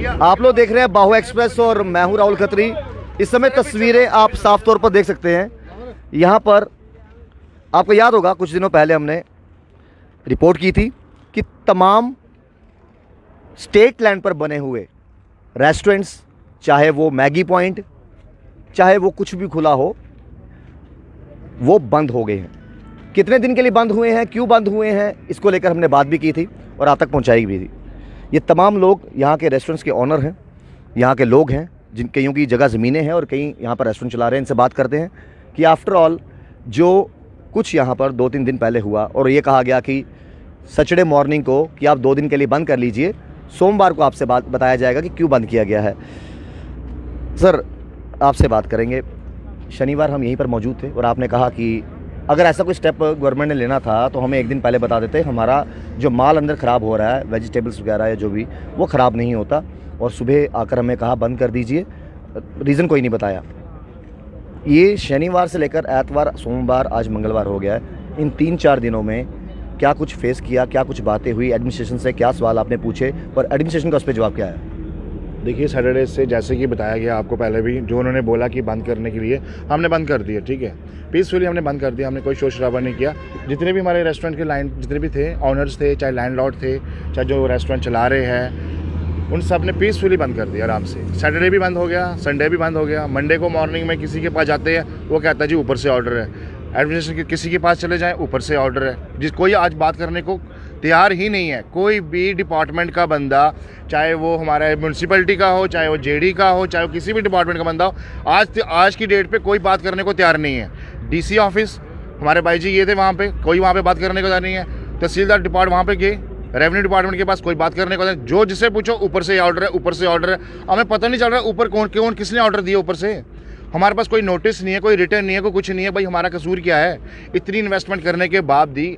आप लोग देख रहे हैं बाहु एक्सप्रेस और मैं हूं राहुल खत्री। इस समय तस्वीरें आप साफ तौर पर देख सकते हैं। यहाँ पर आपको याद होगा कुछ दिनों पहले हमने रिपोर्ट की थी कि तमाम स्टेट लैंड पर बने हुए रेस्टोरेंट्स, चाहे वो मैगी पॉइंट, चाहे वो कुछ भी खुला हो, वो बंद हो गए हैं। कितने दिन के लिए बंद हुए हैं, क्यों बंद हुए हैं, इसको लेकर हमने बात भी की थी और आप तक पहुंचाई भी थी। ये तमाम लोग यहाँ के रेस्टोरेंट्स के ऑनर हैं, यहाँ के लोग हैं, जिन कईयों की जगह ज़मीनें हैं और कई यहाँ पर रेस्टोरेंट चला रहे हैं। इनसे बात करते हैं कि आफ्टर ऑल जो कुछ यहाँ पर 2-3 दिन पहले हुआ और ये कहा गया कि सैटरडे मॉर्निंग को कि आप 2 दिन के लिए बंद कर लीजिए, सोमवार को आपसे बात बताया जाएगा कि क्यों बंद किया गया है। सर, आपसे बात करेंगे। शनिवार हम यहीं पर मौजूद थे और आपने कहा कि अगर ऐसा कोई स्टेप गवर्नमेंट ने लेना था तो हमें एक दिन पहले बता देते, हमारा जो माल अंदर ख़राब हो रहा है, वेजिटेबल्स वगैरह या जो भी, वो ख़राब नहीं होता। और सुबह आकर हमें कहा बंद कर दीजिए, रीज़न कोई नहीं बताया। ये शनिवार से लेकर एतवार, सोमवार, आज मंगलवार हो गया है। इन 3-4 दिनों में क्या कुछ फेस किया, क्या कुछ बातें हुई, एडमिनिस्ट्रेशन से क्या सवाल आपने पूछे और एडमिनिस्ट्रेशन का उस पर जवाब क्या है? देखिए, सैटरडे से जैसे कि बताया गया आपको पहले भी, जो उन्होंने बोला कि बंद करने के लिए, हमने बंद कर दिया। ठीक है, पीसफुली हमने बंद कर दिया, हमने कोई शोर शराबा नहीं किया। जितने भी हमारे रेस्टोरेंट के लाइन जितने भी थे, ऑनर्स थे, चाहे लैंडलॉर्ड थे, चाहे जो रेस्टोरेंट चला रहे हैं, उन सब ने पीसफुली बंद कर दिया आराम से। सैटरडे भी बंद हो गया, संडे भी बंद हो गया। मंडे को मॉर्निंग में किसी के पास जाते हैं, वो कहता है जी ऊपर से ऑर्डर है। एडमिनिस्ट्रेशन के किसी के पास चले जाएं, ऊपर से ऑर्डर है। जिस कोई आज बात करने को तैयार ही नहीं है। कोई भी डिपार्टमेंट का बंदा, चाहे वो हमारा म्यूनसिपैलिटी का हो, चाहे वो जेडी का हो, चाहे वो किसी भी डिपार्टमेंट का बंदा हो, आज की डेट पे कोई बात करने को तैयार नहीं है। डीसी ऑफिस, हमारे भाई जी ये थे वहाँ पे, कोई वहाँ पे बात करने को तैयार नहीं है। तहसीलदार डिपार्टमेंट वहाँ पे गए, रेवेन्यू डिपार्टमेंट के पास कोई बात करने को, जो जिसे पूछो ऊपर से ऑर्डर है, ऊपर से ऑर्डर है। हमें पता नहीं चल रहा है ऊपर कौन किसने ऑर्डर दिया ऊपर से। हमारे पास कोई नोटिस नहीं है, कोई रिटर्न नहीं है, कोई कुछ नहीं है। भाई हमारा कसूर क्या है? इतनी इन्वेस्टमेंट करने के बाद भी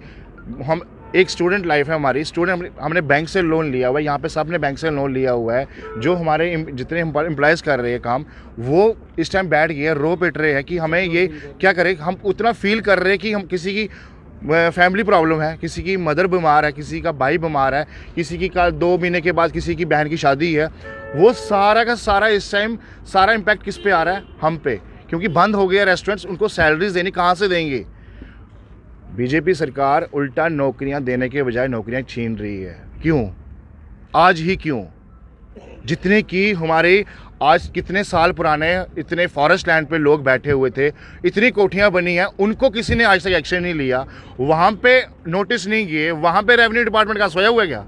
हम, एक स्टूडेंट लाइफ है हमारी, स्टूडेंट, हमने बैंक से लोन लिया हुआ है। यहाँ पे सब ने बैंक से लोन लिया हुआ है। जो हमारे जितने एम्प्लॉयज़ कर रहे हैं काम, वो इस टाइम बैठ गए, रो पिट रहे हैं कि हमें ये क्या करें। हम उतना फील कर रहे हैं कि हम किसी की फैमिली प्रॉब्लम है, किसी की मदर बीमार है, किसी का भाई बीमार है, किसी की 2 महीने के बाद किसी की बहन की शादी है। वो सारा का सारा इस टाइम सारा इम्पैक्ट किस पे आ रहा है? हम पे, क्योंकि बंद हो गया रेस्टोरेंट्स। उनको सैलरीज देनी कहाँ से देंगे? बीजेपी सरकार उल्टा नौकरियां देने के बजाय नौकरियां छीन रही है। क्यों? आज ही क्यों? जितने की हमारे आज कितने साल पुराने इतने फॉरेस्ट लैंड पे लोग बैठे हुए थे, इतनी कोठियां बनी हैं, उनको किसी ने आज तक एक्शन नहीं लिया, वहाँ पे नोटिस नहीं किए। वहाँ पे रेवेन्यू डिपार्टमेंट का सोया हुआ है क्या?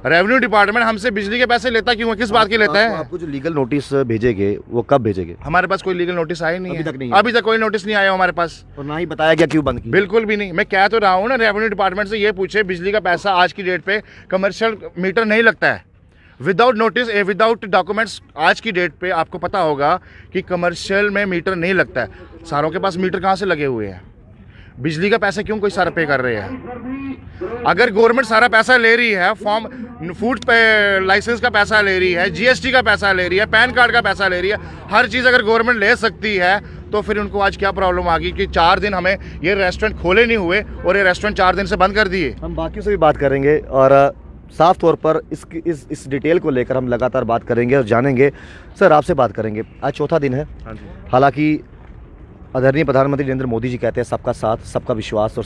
रेवेन्यू डिपार्टमेंट हमसे बिजली के पैसे लेता क्यों है? किस बात के लेता है? आपको जो लीगल नोटिस भेजेंगे वो कब भेजेंगे? हमारे पास कोई लीगल नोटिस आया नहीं है, अभी तक कोई नोटिस नहीं आया हमारे पास, और ना ही बताया गया क्यों बंद किया। बिल्कुल भी नहीं। मैं कह तो रहा हूँ ना, रेवेन्यू डिपार्टमेंट से ये पूछे, बिजली का पैसा आज की डेट पे कमर्शियल मीटर नहीं लगता है विदाउट नोटिस, विदाउट डॉक्यूमेंट्स। आज की डेट पे आपको पता होगा कि कमर्शियल में मीटर नहीं लगता है। सारों के पास मीटर कहाँ से लगे हुए हैं? बिजली का पैसा क्यों कोई सारा पे कर रहे हैं? अगर गवर्नमेंट सारा पैसा ले रही है, फॉर्म फूड पे लाइसेंस का पैसा ले रही है, जीएसटी का पैसा ले रही है, पैन कार्ड का पैसा ले रही है, हर चीज़ अगर गवर्नमेंट ले सकती है, तो फिर उनको आज क्या प्रॉब्लम आ गई कि 4 दिन हमें ये रेस्टोरेंट खोले नहीं हुए और ये रेस्टोरेंट 4 दिन से बंद कर दिए। हम बाकियों से भी बात करेंगे और साफ तौर पर इस डिटेल को लेकर हम लगातार बात करेंगे और जानेंगे। सर, आपसे बात करेंगे, आज चौथा दिन है। हालांकि आदरणीय प्रधानमंत्री नरेंद्र मोदी जी कहते हैं सबका साथ, सबका विश्वास और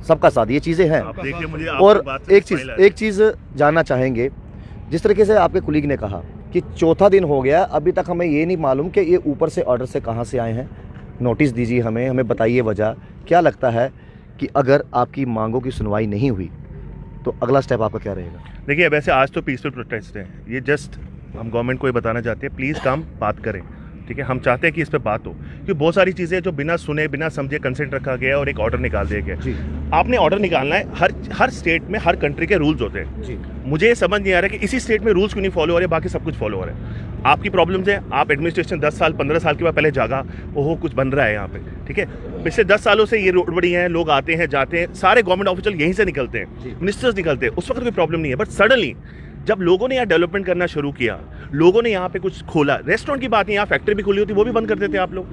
सबका साथ, ये चीज़ें हैं। और एक चीज़ जानना चाहेंगे, जिस तरीके से आपके कुलीग ने कहा कि चौथा दिन हो गया, अभी तक हमें ये नहीं मालूम कि ये ऊपर से ऑर्डर से कहाँ से आए हैं। नोटिस दीजिए हमें बताइए वजह। क्या लगता है कि अगर आपकी मांगों की सुनवाई नहीं हुई तो अगला स्टेप आपका क्या रहेगा? देखिए, वैसे आज तो पीसफुल प्रोटेस्ट है, ये जस्ट हम गवर्नमेंट को ये बताना चाहते हैं, प्लीज़ काम बात करें। ठीक है, हम चाहते हैं कि इस पे बात हो, क्योंकि बहुत सारी चीज़ें जो बिना सुने बिना समझे कंसेंट रखा गया और एक ऑर्डर निकाल दिया गया। आपने ऑर्डर निकालना है, हर स्टेट में हर कंट्री के रूल्स होते हैं। मुझे समझ नहीं आ रहा कि इसी स्टेट में रूल्स क्यों नहीं फॉलो हो रहे, बाकी सब कुछ फॉलो हो रहा है। आपकी प्रॉब्लम्स है, आप एडमिनिस्ट्रेशन 10 साल 15 साल के बाद पहले जागा, ओहो कुछ बन रहा है यहाँ पे। ठीक है, पिछले 10 सालों से ये रोड बड़ी हैं, लोग आते हैं जाते हैं, सारे गवर्नमेंट ऑफिशियल यहीं से निकलते हैं, मिनिस्टर्स निकलते हैं, उस वक्त कोई प्रॉब्लम नहीं है। बट सडनली जब लोगों ने यहाँ डेवलपमेंट करना शुरू किया, लोगों ने यहाँ पे कुछ खोला, रेस्टोरेंट की बात नहीं, यहाँ फैक्ट्री भी खुली होती वो भी बंद कर देते आप लोग।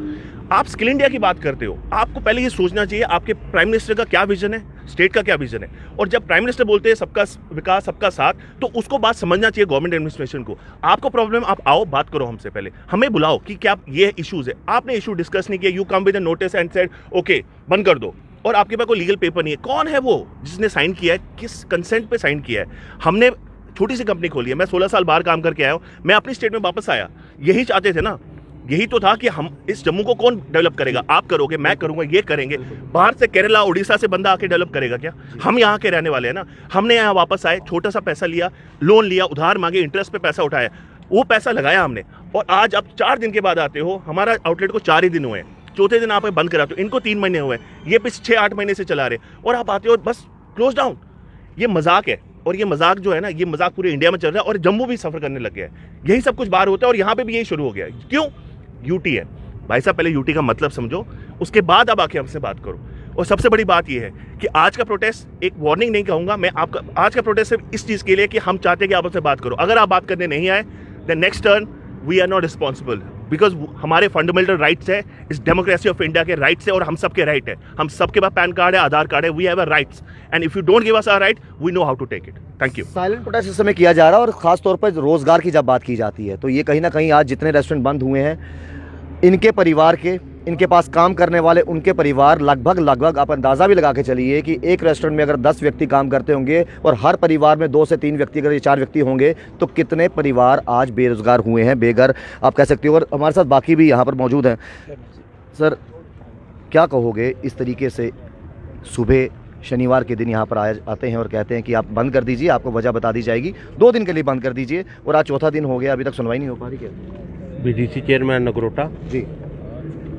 आप स्किल इंडिया की बात करते हो, आपको पहले ये सोचना चाहिए आपके प्राइम मिनिस्टर का क्या विजन है, स्टेट का क्या विजन है। और जब प्राइम मिनिस्टर बोलते हैं सबका विकास सबका साथ, तो उसको बात समझना चाहिए गवर्नमेंट एडमिनिस्ट्रेशन को। आपको प्रॉब्लम, आप आओ बात करो हमसे, पहले हमें बुलाओ कि क्या ये इशूज़ है। आपने इशू डिस्कस नहीं किया, you come with a notice and said okay बंद कर दो, और आपके पास कोई लीगल पेपर नहीं है। कौन है वो जिसने साइन किया है, किस कंसेंट पे साइन किया है? हमने छोटी सी कंपनी खोली है, मैं 16 साल बाहर काम करके आया हूँ, मैं अपनी स्टेट में वापस आया, यही चाहते थे ना, यही तो था कि हम इस जम्मू को कौन डेवलप करेगा, आप करोगे, मैं करूंगा, ये करेंगे। बाहर से केरला उड़ीसा से बंदा आके डेवलप करेगा क्या? हम यहाँ के रहने वाले हैं ना। हमने यहाँ वापस आए, छोटा सा पैसा लिया, लोन लिया, उधार मांगे, इंटरेस्ट पे पैसा उठाया, वो पैसा लगाया हमने, और आज आप 4 दिन के बाद आते हो। हमारा आउटलेट को 4 ही दिन हुए हैं, चौथे दिन आप बंद कराते हो, इनको 3 महीने हुए, ये पिछले 6-8 महीने से चला रहे, और आप आते हो बस क्लोज डाउन। ये मजाक है, और ये मजाक जो है ना, ये मजाक पूरे इंडिया में चल रहा है, और जम्मू भी सफर करने लग गया है। यही सब कुछ बाहर होता है, और यहाँ पे भी यही शुरू हो गया है। क्यों? यूटी है भाई साहब, पहले यूटी का मतलब समझो, उसके बाद अब आके हमसे बात करो। और सबसे बड़ी बात यह है कि आज का प्रोटेस्ट, एक वार्निंग नहीं कहूँगा मैं आपका, आज का प्रोटेस्ट सिर्फ इस चीज़ के लिए कि हम चाहते हैं कि आप हमसे बात करो। अगर आप बात करने नहीं आए, the next turn we are not responsible, because हमारे फंडामेंटल राइट्स है, इस डेमोक्रेसी ऑफ इंडिया के राइट्स है, और हम सबके राइट है। हम सबके पास पैन कार्ड है, आधार कार्ड है, we have a rights, and if you don't give us our right, we know how to take it. Thank you. Silent protest इस समय किया जा रहा है, और खास तौर पर रोजगार की जब बात की जाती है, तो ये कहीं ना कहीं आज जितने रेस्टोरेंट बंद हुए हैं, इनके परिवार के, इनके पास काम करने वाले उनके परिवार, लगभग आप अंदाज़ा भी लगा के चलिए कि एक रेस्टोरेंट में अगर 10 व्यक्ति काम करते होंगे, और हर परिवार में 2 से 3 व्यक्ति, अगर ये 4 व्यक्ति होंगे, तो कितने परिवार आज बेरोज़गार हुए हैं, बेघर आप कह सकते हो। और हमारे साथ बाकी भी यहाँ पर मौजूद हैं। सर, क्या कहोगे इस तरीके से सुबह शनिवार के दिन यहाँ पर आते हैं और कहते हैं कि आप बंद कर दीजिए, आपको वजह बता दी जाएगी, 2 दिन के लिए बंद कर दीजिए, और आज चौथा दिन हो गया, अभी तक सुनवाई नहीं हो पा रही? क्या बीडीसी चेयरमैन नगरोटा जी,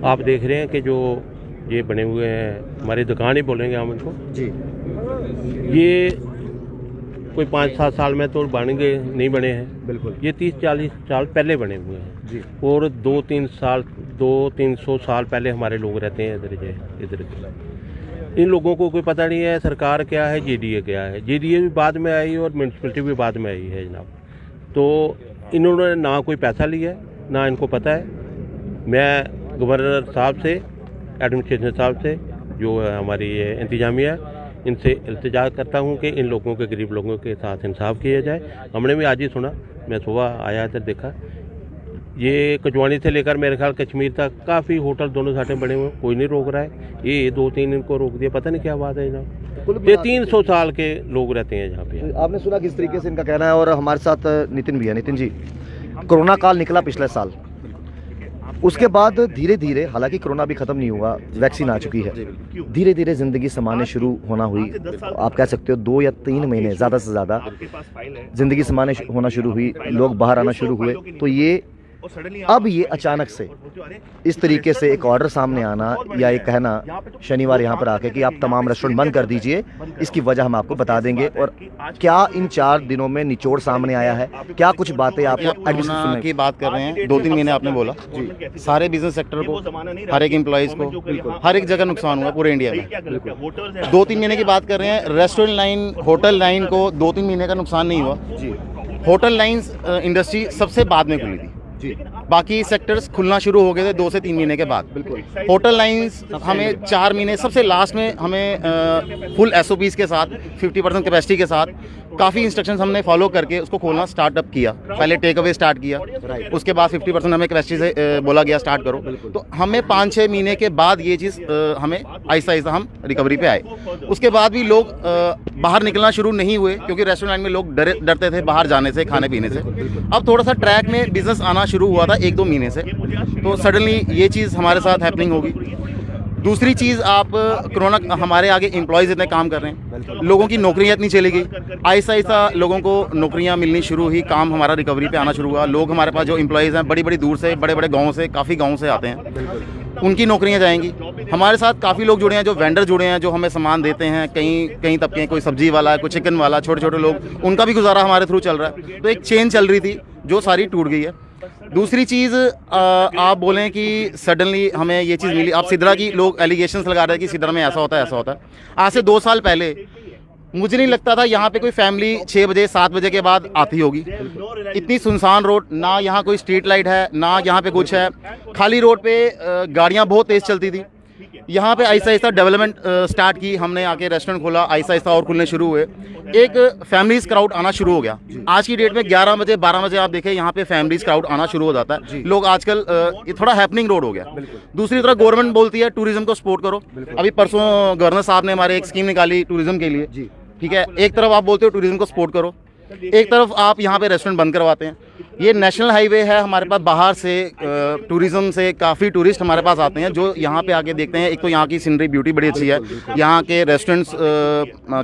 आप देख रहे हैं कि जो ये बने हुए हैं, हमारी दुकान ही बोलेंगे हम इनको जी, ये कोई 5-7 साल में तो बनेंगे नहीं बने हैं, बिल्कुल, ये 30-40 साल पहले बने हुए हैं जी, और 200-300 साल पहले हमारे लोग रहते हैं इधर। इन लोगों को कोई पता नहीं है सरकार क्या है, जेडीए क्या है। जेडीए भी बाद में आई और म्यूनसिपलिटी भी बाद में आई है जनाब। तो इन्होंने ना कोई पैसा लिया है, ना इनको पता है। मैं गवर्नर साहब से, एडमिनिस्ट्रेशन साहब से, जो हमारी इंतजामिया है, इनसे इल्तिजा करता हूँ कि इन लोगों के, गरीब लोगों के साथ इंसाफ किया जाए। हमने भी आज ही सुना, मैं सुबह आया इधर देखा, ये कचवानी से लेकर मेरे ख्याल कश्मीर तक काफ़ी होटल दोनों साइडें बने हुए, कोई नहीं रोक रहा है। ये 2-3 इनको रोक दिया, पता नहीं क्या बात है जनाब। ये 300 साल के लोग रहते हैं यहाँ पे। आपने सुना किस तरीके से इनका कहना है। और हमारे साथ नितिन भी है। नितिन जी, कोरोना काल निकला पिछले साल, उसके बाद धीरे धीरे, हालांकि कोरोना भी ख़त्म नहीं हुआ, वैक्सीन आ चुकी है, धीरे धीरे ज़िंदगी समाने शुरू होना हुई। आप कह सकते हो 2 या 3 महीने ज़्यादा से ज़्यादा ज़िंदगी समाने होना शुरू हुई, लोग बाहर आना शुरू हुए। तो ये अब ये अचानक से इस तरीके से एक ऑर्डर सामने आना, या एक कहना शनिवार यहाँ पर आके कि आप तमाम रेस्टोरेंट बंद कर दीजिए, इसकी वजह हम आपको बता देंगे। और क्या इन 4 दिनों में निचोड़ सामने आया है? क्या कुछ बातें आपको कोरोना की बात कर रहे हैं? 2-3 महीने आपने बोला, सारे बिजनेस सेक्टर को, हर एक एम्प्लॉइज को, हर एक जगह नुकसान हुआ पूरे इंडिया में। 2-3 महीने की बात कर रहे हैं। रेस्टोरेंट लाइन, होटल लाइन को 2-3 महीने का नुकसान नहीं हुआ। होटल लाइन्स इंडस्ट्री सबसे बाद में खुली थी, बाकी सेक्टर्स खुलना शुरू हो गए थे 2 से 3 महीने के बाद। बिल्कुल, होटल लाइंस हमें 4 महीने, सबसे लास्ट में हमें फुल SOPs के साथ, 50% कैपेसिटी के साथ, काफ़ी इंस्ट्रक्शंस हमने फॉलो करके उसको खोलना स्टार्टअप किया। पहले टेक अवे स्टार्ट किया, उसके बाद 50% हमें कैपेसिटी से बोला गया स्टार्ट करो। तो हमें 5-6 महीने के बाद ये चीज़ हमें आहिस्ता आहिस्ता हम रिकवरी पे आए। उसके बाद भी लोग बाहर निकलना शुरू नहीं हुए, क्योंकि रेस्टोरेंट लाइन में लोग डरते थे बाहर जाने से, खाने पीने से। अब थोड़ा सा ट्रैक में बिजनेस आना शुरू हुआ था 1-2 महीने से, तो सडनली ये चीज़ हमारे साथ हैपनिंग होगी। दूसरी चीज़, आप कोरोना, हमारे आगे एम्प्लॉयज़ इतने काम कर रहे हैं, लोगों की नौकरियाँ इतनी चली गई, आहिस्ता आहिस्ता लोगों को नौकरियाँ मिलनी शुरू हुई, काम हमारा रिकवरी पे आना शुरू हुआ। लोग हमारे पास जो एम्प्लॉयज़ हैं, बड़ी बड़ी दूर से, बड़े बड़े गाँव से, काफ़ी गाँव से आते हैं, उनकी नौकरियाँ जाएंगी। हमारे साथ काफ़ी लोग जुड़े हैं, जो वेंडर जुड़े हैं, जो हमें सामान देते हैं, कई तबके, कोई सब्जी वाला, कोई चिकन वाला, छोटे छोटे लोग, उनका भी गुजारा हमारे थ्रू चल रहा है। तो एक चेन चल रही थी जो सारी टूट गई है। दूसरी चीज़, आप बोलें कि सडनली हमें ये चीज़ मिली, आप सिदरा की, लोग एलिगेशंस लगा रहे हैं कि सिदरा में ऐसा होता है, ऐसा होता है। आज से 2 साल पहले मुझे नहीं लगता था यहाँ पे कोई फैमिली 6 बजे 7 बजे के बाद आती होगी। इतनी सुनसान रोड, ना यहाँ कोई स्ट्रीट लाइट है, ना यहाँ पे कुछ है, खाली रोड पे गाड़ियाँ बहुत तेज़ चलती थी। यहाँ पे आहिस्ता आहिस्ता डेवलपमेंट स्टार्ट की, हमने आके रेस्टोरेंट खोला, आहिस्ता आहिस्ता और खुलने शुरू हुए, एक फैमिलीज क्राउड आना शुरू हो गया। आज की डेट में 11 बजे 12 बजे आप देखें यहाँ पे फैमिलीज क्राउड आना शुरू हो जाता है। लोग आजकल ये थोड़ा हैपनिंग रोड हो गया। दूसरी तरफ गवर्नमेंट बोलती है टूरिज्म को सपोर्ट करो। अभी परसों गवर्नर साहब ने हमारे एक स्कीम निकाली टूरिज्म के लिए, ठीक है। एक तरफ आप बोलते हो टूरिज्म को सपोर्ट करो, एक तरफ आप यहाँ पे रेस्टोरेंट बंद करवाते हैं। ये नेशनल हाईवे है, हमारे पास बाहर से टूरिज्म से काफ़ी टूरिस्ट हमारे पास आते हैं जो यहाँ पे आके देखते हैं। एक तो यहाँ की सीनरी ब्यूटी बड़ी अच्छी है, यहाँ के रेस्टोरेंट्स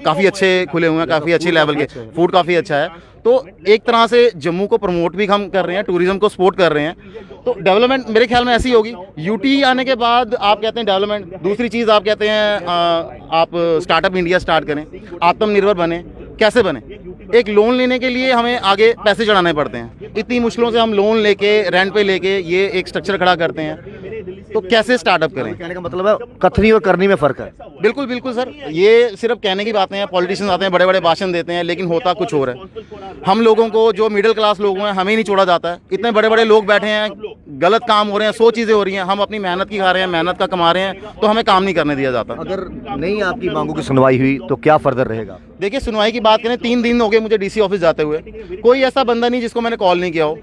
काफ़ी अच्छे खुले हुए हैं, काफ़ी अच्छे लेवल के, फूड काफ़ी अच्छा है। तो एक तरह से जम्मू को प्रमोट भी हम कर रहे हैं, टूरिज्म को सपोर्ट कर रहे हैं। तो डेवलपमेंट मेरे ख्याल में ऐसी होगी। यूटी आने के बाद आप कहते हैं डेवलपमेंट, दूसरी चीज़ आप कहते हैं आप स्टार्टअप इंडिया स्टार्ट करें, आत्मनिर्भर बने। कैसे बने? एक लोन लेने के लिए हमें आगे पैसे चढ़ाने पड़ते हैं, इतनी मुश्किलों से हम लोन लेके रेंट पे लेके ये एक स्ट्रक्चर खड़ा करते हैं, तो कैसे स्टार्टअप करें? कहने का मतलब है कथनी और करनी में फ़र्क है। बिल्कुल बिल्कुल सर, ये सिर्फ कहने की बातें हैं। पॉलिटिशियंस आते हैं, बड़े बड़े भाषण देते हैं, लेकिन होता कुछ और है। हम लोगों को जो मिडिल क्लास लोग हैं हमें नहीं छोड़ा जाता है। इतने बड़े बड़े लोग बैठे हैं, गलत काम हो रहे हैं, 100 चीज़ें हो रही हैं, हम अपनी मेहनत की खा रहे हैं, मेहनत का कमा रहे हैं, तो हमें काम नहीं करने दिया जाता। अगर नहीं आपकी मांगों की सुनवाई हुई तो क्या फर्दर रहेगा? देखिए सुनवाई की बात करें, 3 दिन हो गए मुझे डीसी ऑफिस जाते हुए, कोई ऐसा बंदा नहीं जिसको मैंने कॉल नहीं किया हो।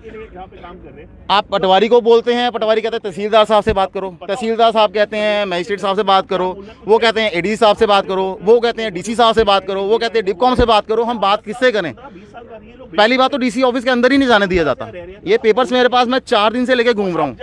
आप पटवारी को बोलते हैं, पटवारी कहते हैं तहसीलदार साहब से बात करो, तहसीलदार साहब कहते हैं मजिस्ट्रेट साहब से बात करो, वो कहते हैं एडी साहब से बात करो, वो कहते हैं डीसी साहब से बात करो, वो कहते हैं डिपकॉम से बात करो। हम बात किससे करें? पहली बात तो डीसी ऑफिस के अंदर ही नहीं जाने दिया जाता। ये पेपर्स मेरे पास, मैं 4 दिन से लेके घूम रहा हूँ,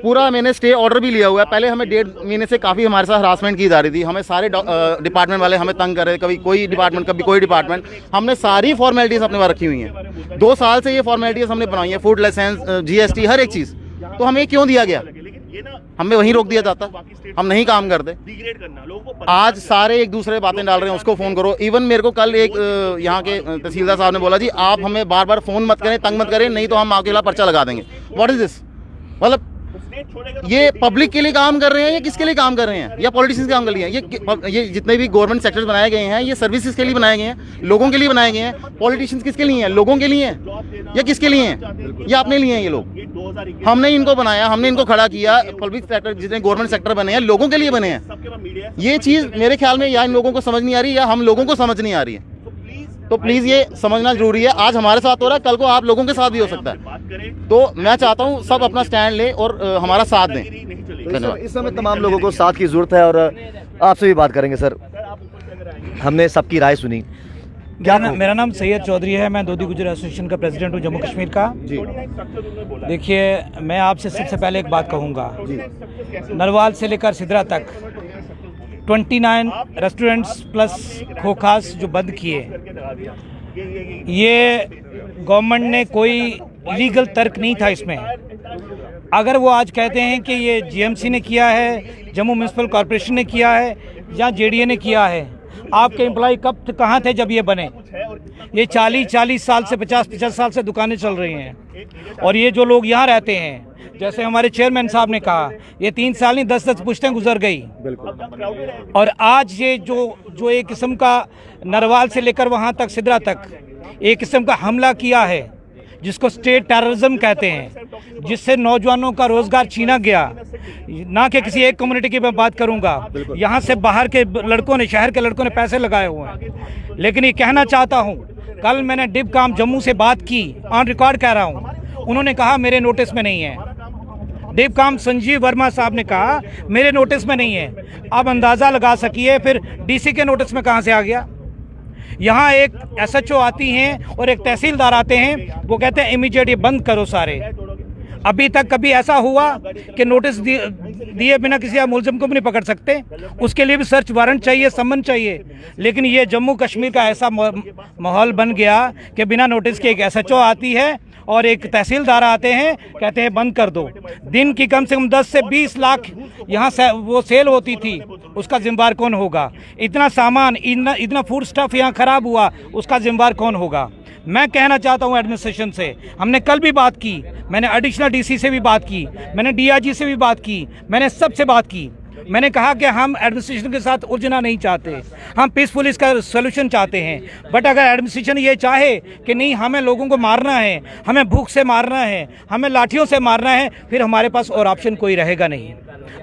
पूरा मैंने स्टे ऑर्डर भी लिया हुआ है। पहले हमें 1.5 महीने से काफ़ी हमारे साथ हरासमेंट की जा रही थी, हमें सारे डिपार्टमेंट वाले हमें तंग कर रहे, कभी कोई डिपार्टमेंट कभी कोई डिपार्टमेट। हमने सारी फॉर्मेलिटीज़ अपने पास रखी हुई हैं, 2 साल से ये फॉर्मेलिटीज़ हमने बनाई है, फूड लाइसेंस, GST, हर एक चीज़। तो हमें क्यों दिया गया? हमें वहीं रोक दिया जाता, हम नहीं काम करते। आज सारे एक दूसरे बातें डाल रहे हैं, उसको फ़ोन करो। इवन मेरे को कल एक यहाँ के तहसीलदार साहब ने बोला जी आप हमें बार बार फ़ोन मत करें, तंग मत करें, नहीं तो हम आपके खिलाफ पर्चा लगा देंगे। What is this? मतलब ये पब्लिक के लिए काम कर रहे हैं या किसके लिए काम कर रहे हैं? या पॉलिटिशियंस के काम कर लिए हैं? ये जितने भी गवर्नमेंट सेक्टर्स बनाए गए हैं ये सर्विसेज के लिए बनाए गए हैं, लोगों के लिए बनाए गए हैं। पॉलिटिशियंस किसके लिए हैं? लोगों के लिए हैं या किसके लिए हैं? या अपने लिए हैं ये लोग? हमने इनको बनाया, हमने इनको खड़ा किया। पब्लिक सेक्टर जितने गवर्नमेंट सेक्टर बने हैं लोगों के लिए बने हैं। ये चीज़ मेरे ख्याल में या इन लोगों को समझ नहीं आ रही या हम लोगों को समझ नहीं आ रही है। तो प्लीज़ ये समझना जरूरी है। आज हमारे साथ हो रहा है, कल को आप लोगों के साथ भी हो सकता है। तो मैं चाहता हूँ सब अपना स्टैंड लें और हमारा साथ दें। धन्यवाद। इस समय तमाम लोगों को साथ की ज़रूरत है और आपसे भी बात करेंगे सर। हमने सबकी राय सुनी। मेरा नाम सैयद चौधरी है, मैं दोदी गुजर एसोसिएशन का प्रेसिडेंट हूँ जम्मू कश्मीर का। जी देखिए मैं आपसे सबसे पहले एक बात कहूँगा, नरवाल से लेकर सिदरा तक 29 रेस्टोरेंट्स प्लस खोखास जो बंद किए, ये गवर्नमेंट ने कोई लीगल तर्क नहीं था इसमें। अगर वो आज कहते हैं कि ये GMC ने किया है, जम्मू म्यूनसिपल कॉरपोरेशन ने किया है या JDA ने किया है, आपके एम्प्लॉय कहाँ थे जब ये बने? ये 40 साल से 50 साल से दुकानें चल रही हैं। और ये जो लोग यहाँ रहते हैं, जैसे हमारे चेयरमैन साहब ने कहा, ये 3 साल नहीं 10 पुश्तें गुजर गई। और आज ये जो एक किस्म का नरवाल से लेकर वहाँ तक सिदरा तक एक किस्म का हमला किया है, जिसको स्टेट टेररिज्म कहते हैं, जिससे नौजवानों का रोजगार छीना गया। ना कि किसी एक कम्युनिटी की मैं बात करूंगा, यहाँ से बाहर के लड़कों ने, शहर के लड़कों ने पैसे लगाए हुए हैं। लेकिन ये कहना चाहता हूँ, कल मैंने डिपकाम जम्मू से बात की, ऑन रिकॉर्ड कह रहा हूँ, उन्होंने कहा मेरे नोटिस में नहीं है। डिपकाम संजीव वर्मा साहब ने कहा मेरे नोटिस में नहीं है। आप अंदाज़ा लगा सकिए फिर DC के नोटिस में कहाँ से आ गया? यहाँ एक SHO आती हैं और एक तहसीलदार आते हैं, वो कहते हैं इमीडिएट ये बंद करो सारे। अभी तक कभी ऐसा हुआ कि नोटिस दिए बिना किसी आप मुलजिम को भी नहीं पकड़ सकते? उसके लिए भी सर्च वारंट चाहिए, सम्मन चाहिए। लेकिन ये जम्मू कश्मीर का ऐसा माहौल बन गया कि बिना नोटिस के एक SHO आती है और एक तहसीलदार आते हैं, कहते हैं बंद कर दो। दिन की कम से कम 10 से 20 लाख यहाँ से वो सेल होती थी, उसका जिम्मेदार कौन होगा? इतना सामान, इतना फूड स्टफ यहाँ ख़राब हुआ, उसका जिम्मेदार कौन होगा? मैं कहना चाहता हूँ एडमिनिस्ट्रेशन से, हमने कल भी बात की, मैंने एडिशनल DC से भी बात की, मैंने DIG से भी बात की, मैंने सबसे बात की। मैंने कहा कि हम एडमिनिस्ट्रेशन के साथ उलझना नहीं चाहते, हम पीसफुल इसका सोल्यूशन चाहते हैं। बट अगर एडमिनिस्ट्रेशन ये चाहे कि नहीं हमें लोगों को मारना है, हमें भूख से मारना है, हमें लाठियों से मारना है, फिर हमारे पास और ऑप्शन कोई रहेगा नहीं।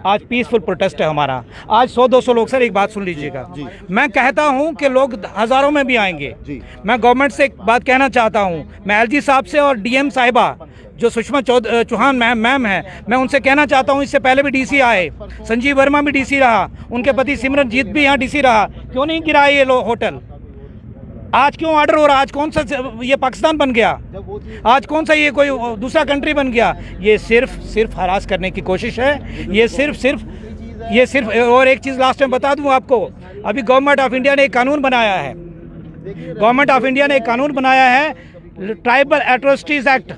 आज पीसफुल प्रोटेस्ट है हमारा, आज 100-200 लोग। सर एक बात सुन लीजिएगा, मैं कहता हूं कि लोग हज़ारों में भी आएंगे। मैं गवर्नमेंट से एक बात कहना चाहता हूं, मैं एलजी साहब से और डीएम साहिबा जो सुषमा चौहान मैम है, मैं उनसे कहना चाहता हूं, इससे पहले भी डीसी आए, संजीव वर्मा भी डीसी रहा, उनके पति सिमरनजीत भी यहाँ डीसी रहा, क्यों नहीं गिराए ये लोग होटल? आज क्यों ऑर्डर हो रहा? आज कौन सा ये पाकिस्तान बन गया? आज कौन सा ये कोई दूसरा कंट्री बन गया? ये सिर्फ हरास करने की कोशिश है। ये सिर्फ और एक चीज़ लास्ट में बता दूं आपको, अभी गवर्नमेंट ऑफ इंडिया ने एक कानून बनाया है, ट्राइबल एट्रोसिटीज़ एक्ट।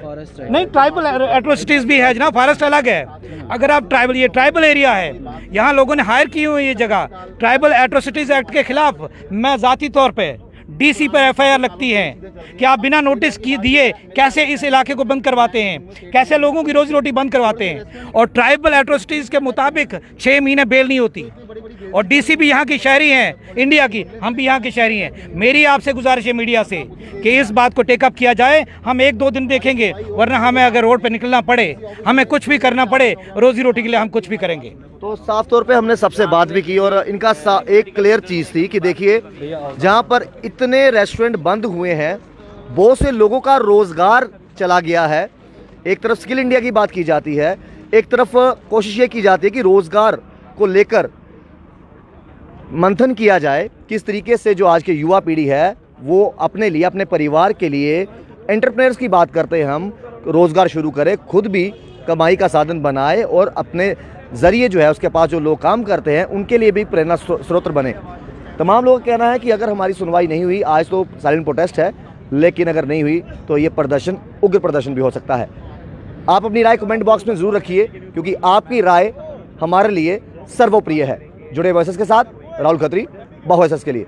नहीं, ट्राइबल एट्रोसिटीज़ भी है जनाब, फॉरेस्ट अलग है। अगर आप ये ट्राइबल एरिया है, यहाँ लोगों ने हायर की हुई ये जगह, ट्राइबल एट्रोसिटीज़ एक्ट के खिलाफ मैं ज़ाती तौर पे डीसी पर एफआईआर लगती है कि आप बिना नोटिस दिए कैसे इस इलाके को बंद करवाते हैं, कैसे लोगों की रोजी रोटी बंद करवाते हैं। और ट्राइबल एट्रोसिटीज़ के मुताबिक 6 महीने बेल नहीं होती। और डीसी भी यहाँ की शहरी हैं, इंडिया की, हम भी यहाँ के शहरी हैं। मेरी आपसे गुजारिश है मीडिया से कि इस बात को टेकअप किया जाए। हम 1-2 दिन देखेंगे, वरना हमें अगर रोड पर निकलना पड़े, हमें कुछ भी करना पड़े रोजी रोटी के लिए, हम कुछ भी करेंगे। तो साफ तौर पे हमने सबसे बात भी की और इनका एक क्लियर चीज़ थी कि देखिए, जहाँ पर इतने रेस्टोरेंट बंद हुए हैं, बहुत से लोगों का रोज़गार चला गया है। एक तरफ स्किल इंडिया की बात की जाती है, एक तरफ कोशिश ये की जाती है कि रोज़गार को लेकर मंथन किया जाए, किस तरीके से जो आज की युवा पीढ़ी है वो अपने लिए, अपने परिवार के लिए एंटरप्रेन्योर्स की बात करते हैं, हम रोज़गार शुरू करें, खुद भी कमाई का साधन बनाए और अपने ज़रिए जो है उसके पास जो लोग काम करते हैं उनके लिए भी प्रेरणा स्रोत बने। तमाम लोगों का कहना है कि अगर हमारी सुनवाई नहीं हुई, आज तो साइलेंट प्रोटेस्ट है, लेकिन अगर नहीं हुई तो ये प्रदर्शन उग्र प्रदर्शन भी हो सकता है। आप अपनी राय कमेंट बॉक्स में ज़रूर रखिए, क्योंकि आपकी राय हमारे लिए सर्वोप्रिय है। जुड़े वॉइसेस के साथ राहुल खत्री, बहु वॉइसेस के लिए।